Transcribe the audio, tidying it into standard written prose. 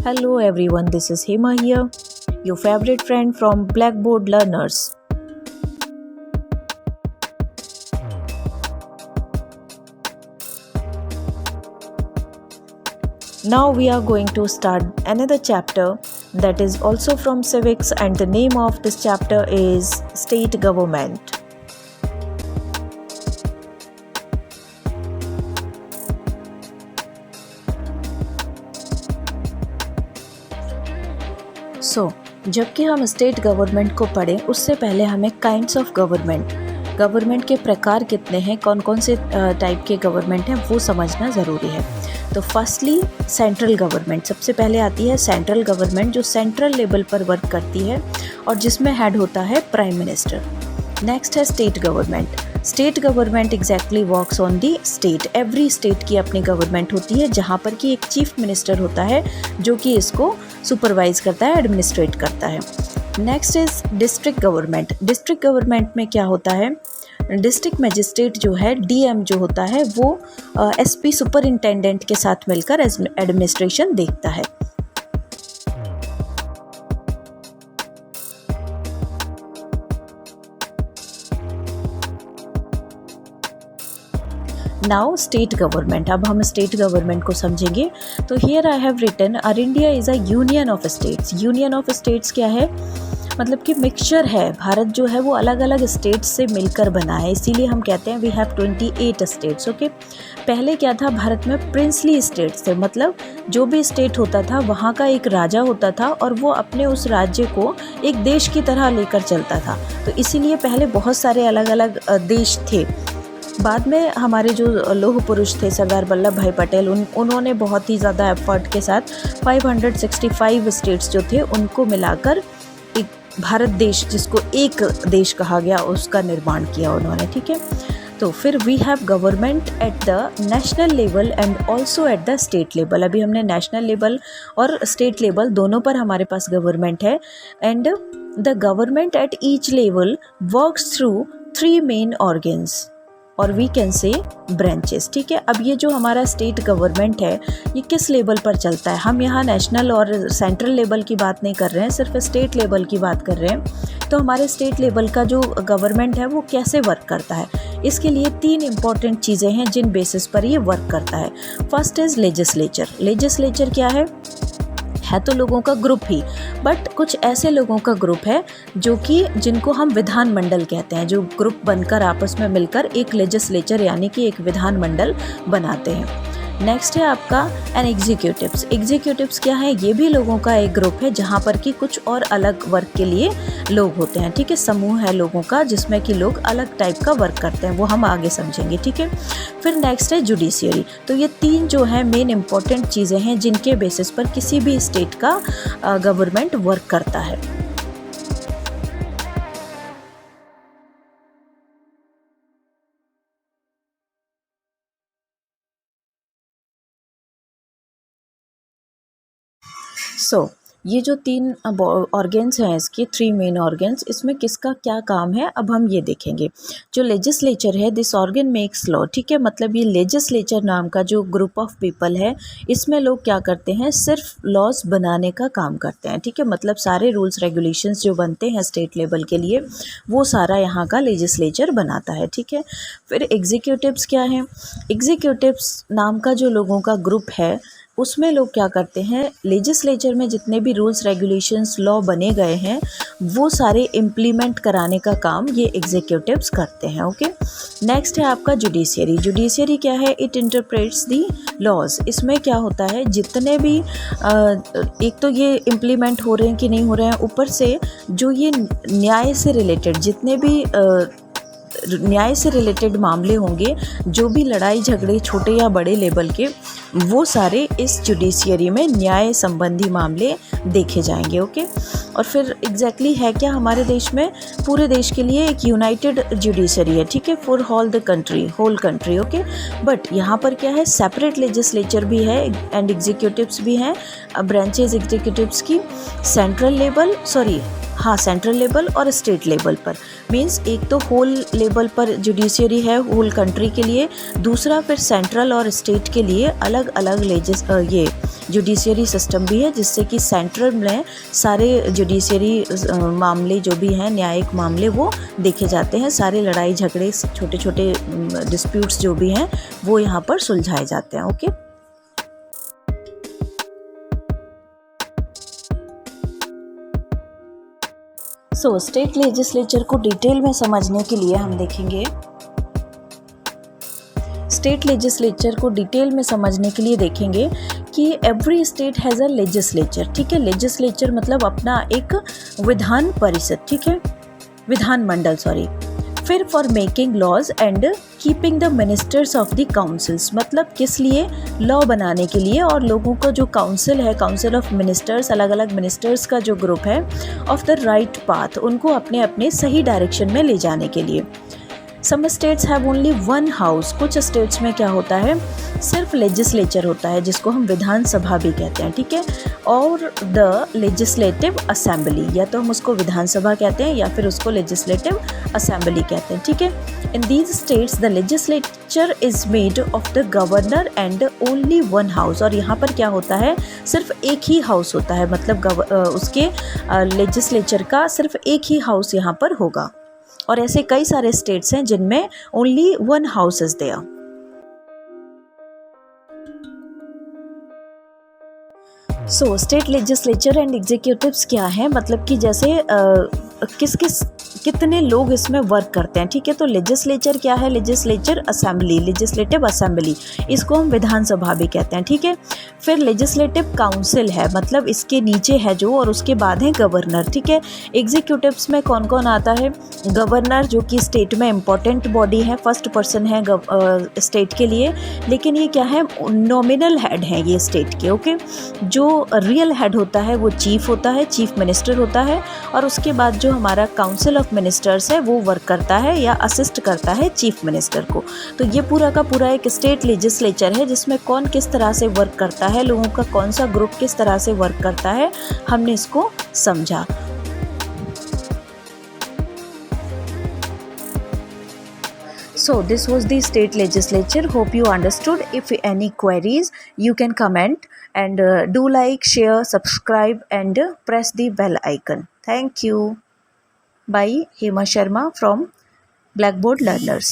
Hello everyone, this is Hema here, your favorite friend from Blackboard Learners. Now we are going to start another chapter that is also from civics, and the name of this chapter is State Government. जबकि हम state government को पढ़ें उससे पहले हमें kinds of government के प्रकार कितने हैं, कौन कौन से टाइप के गवर्नमेंट हैं वो समझना ज़रूरी है। तो फर्स्टली सेंट्रल गवर्नमेंट सबसे पहले आती है। सेंट्रल गवर्नमेंट जो सेंट्रल लेवल पर वर्क करती है और जिसमें हेड होता है प्राइम मिनिस्टर। नेक्स्ट है state government. State government exactly works on the state. Every state की अपनी गवर्नमेंट होती है जहाँ पर कि एक चीफ मिनिस्टर होता है जो कि इसको सुपरवाइज करता है, एडमिनिस्ट्रेट करता है। Next is district government. District government में क्या होता है, डिस्ट्रिक्ट मजिस्ट्रेट जो है डीएम जो होता है वो एसपी सुपरिंटेंडेंट के साथ मिलकर एडमिनिस्ट्रेशन देखता है। Now state government. अब हम स्टेट गवर्नमेंट को समझेंगे। तो here I have written our India is a union of states. Union of states क्या है, मतलब कि मिक्सचर है। भारत जो है वो अलग अलग स्टेट्स से मिलकर बना है, इसीलिए हम कहते हैं वी हैव 28 स्टेट्स। ओके, पहले क्या था, भारत में प्रिंसली स्टेट्स थे, मतलब जो भी स्टेट होता था वहाँ का एक राजा होता था और वो अपने उस राज्य को एक देश की तरह लेकर चलता था। तो इसीलिए पहले बहुत सारे अलग अलग देश थे। बाद में हमारे जो लौह पुरुष थे सरदार वल्लभ भाई पटेल, उन्होंने बहुत ही ज़्यादा एफर्ट के साथ 565 स्टेट्स जो थे उनको मिलाकर एक भारत देश, जिसको एक देश कहा गया, उसका निर्माण किया उन्होंने। ठीक है, तो फिर we have government at the national level and also at the state level. अभी हमने नेशनल लेवल और स्टेट लेवल दोनों पर हमारे पास गवर्नमेंट है। And the government at each level works through 3 main organs और वी कैन से ब्रांचेस। ठीक है, अब ये जो हमारा स्टेट गवर्नमेंट है ये किस लेवल पर चलता है, हम यहाँ नेशनल और सेंट्रल लेवल की बात नहीं कर रहे हैं, सिर्फ स्टेट लेवल की बात कर रहे हैं। तो हमारे स्टेट लेवल का जो गवर्नमेंट है वो कैसे वर्क करता है, इसके लिए 3 इंपॉर्टेंट चीज़ें हैं जिन बेसिस पर ये वर्क करता है। First is legislature. लेजिस्लेचर क्या है तो लोगों का ग्रुप ही, बट कुछ ऐसे लोगों का ग्रुप है जो कि जिनको हम विधान मंडल कहते हैं, जो ग्रुप बनकर आपस में मिलकर एक लेजिस्लेचर यानी कि एक विधान मंडल बनाते हैं। नेक्स्ट है आपका एन एग्जीक्यूटिव्स। एग्जीक्यूटिव्स क्या है, ये भी लोगों का एक ग्रुप है जहाँ पर कि कुछ और अलग वर्क के लिए लोग होते हैं। ठीक है, समूह है लोगों का जिसमें कि लोग अलग टाइप का वर्क करते हैं, वो हम आगे समझेंगे। ठीक है, फिर नेक्स्ट है जुडिशियरी। तो ये 3 जो है मेन इंपॉर्टेंट चीज़ें हैं जिनके बेसिस पर किसी भी स्टेट का गवर्नमेंट वर्क करता है। ये जो 3 ऑर्गन्स हैं, इसके 3 मेन ऑर्गन्स, इसमें किसका क्या काम है अब हम ये देखेंगे। जो लेजिस्लेचर है, दिस ऑर्गन मेक्स लॉ। ठीक है, मतलब ये लेजिस्लेचर नाम का जो ग्रुप ऑफ पीपल है, इसमें लोग क्या करते हैं, सिर्फ लॉज बनाने का काम करते हैं। ठीक है, मतलब सारे रूल्स रेगुलेशंस जो बनते हैं स्टेट लेवल के लिए वो सारा यहाँ का लेजिस्लेचर बनाता है। ठीक है, फिर एग्जीक्यूटिव्स क्या हैं, एग्जीक्यूटिव्स नाम का जो लोगों का ग्रुप है उसमें लोग क्या करते हैं, लेजिस्लेचर में जितने भी रूल्स रेगुलेशंस लॉ बने गए हैं वो सारे इम्प्लीमेंट कराने का काम ये एग्जीक्यूटिव्स करते हैं। ओके, नेक्स्ट है आपका जुडिशियरी। जुडिशियरी क्या है, इट इंटरप्रेट्स दी लॉज। इसमें क्या होता है, जितने भी एक तो ये इम्प्लीमेंट हो रहे हैं कि नहीं हो रहे हैं, ऊपर से जो ये न्याय से रिलेटेड जितने भी न्याय से रिलेटेड मामले होंगे, जो भी लड़ाई झगड़े छोटे या बड़े लेवल के, वो सारे इस जुडिशियरी में न्याय संबंधी मामले देखे जाएंगे। ओके, और फिर एग्जैक्टली है क्या हमारे देश में, पूरे देश के लिए एक यूनाइटेड जुडिशरी है। ठीक है, for whole country. Okay, but यहाँ पर क्या है, सेपरेट लेजिस्लेचर भी है एंड एग्जीक्यूटिव्स भी हैं। ब्रांचेज एग्जीक्यूटिव्स की सेंट्रल लेवल और स्टेट लेवल पर, मींस एक तो होल लेवल पर जुडिशियरी है होल कंट्री के लिए, दूसरा फिर सेंट्रल और स्टेट के लिए अलग अलग ये जुडिशरी सिस्टम भी है, जिससे कि सेंट्रल में सारे जुडिशरी मामले जो भी हैं, न्यायिक मामले, वो देखे जाते हैं। सारे लड़ाई झगड़े, छोटे छोटे डिस्प्यूट्स जो भी हैं वो यहाँ पर सुलझाए जाते हैं। ओके, सो स्टेट लेजिस्लेचर को डिटेल में समझने के लिए हम देखेंगे, स्टेट लेजिस्लेचर को डिटेल में समझने के लिए देखेंगे कि every state has a legislature. ठीक है, लेजिस्लेचर मतलब अपना एक विधान परिषद, ठीक है, विधान मंडल, सॉरी। फिर for making laws and keeping the ministers of the councils, मतलब किस लिए, लॉ बनाने के लिए, और लोगों का जो काउंसिल है, काउंसिल ऑफ मिनिस्टर्स, अलग अलग मिनिस्टर्स का जो ग्रुप है, ऑफ द राइट पाथ, उनको अपने अपने सही डायरेक्शन में ले जाने के लिए। Some states have only one house, कुछ स्टेट्स में क्या होता है, सिर्फ लेजिस्लेचर होता है, जिसको हम विधानसभा भी कहते हैं। ठीक है, और द लेजिस्लेटिव असेंबली, या तो हम उसको विधानसभा कहते हैं या फिर उसको लेजिस्लेटिव असेंबली कहते हैं। ठीक है, in these states the legislature is made of the governor and only one house, और यहाँ पर क्या होता है, सिर्फ एक ही हाउस होता है, मतलब उसके लेजिस्लेचर का सिर्फ एक ही हाउस यहाँ पर होगा। और ऐसे कई सारे स्टेट्स हैं जिनमें only one house is there. So state legislature and executives क्या है, मतलब कि जैसे कितने लोग इसमें वर्क करते हैं। ठीक है, तो लेजिस्लेचर क्या है, लेजिस्लेचर असेंबली, लेजिस्लेटिव असेंबली, इसको हम विधानसभा भी कहते हैं। ठीक है, फिर लेजिस्लेटिव काउंसिल है, मतलब इसके नीचे है जो, और उसके बाद है गवर्नर। ठीक है, एग्जीक्यूटिव्स में कौन कौन आता है, गवर्नर जो कि स्टेट में इम्पॉर्टेंट बॉडी है, फर्स्ट पर्सन है स्टेट के लिए, लेकिन ये क्या है, नॉमिनल हेड है ये स्टेट के। ओके, जो रियल हेड होता है वो चीफ होता है, चीफ मिनिस्टर होता है, और उसके बाद जो हमारा काउंसिल ऑफ मिनिस्टर्स है वो वर्क करता है या असिस्ट करता है चीफ मिनिस्टर को। तो ये पूरा का पूरा एक स्टेट लेजिस्लेचर है, जिसमें कौन किस तरह से वर्क करता है, लोगों का कौन सा ग्रुप किस तरह से वर्क करता है, हमने इसको समझा। So this was the state legislature. Hope you understood. If any queries, you can comment, and do like, share, subscribe, and press the bell icon. Thank you. By Hema Sharma from Blackboard Learners.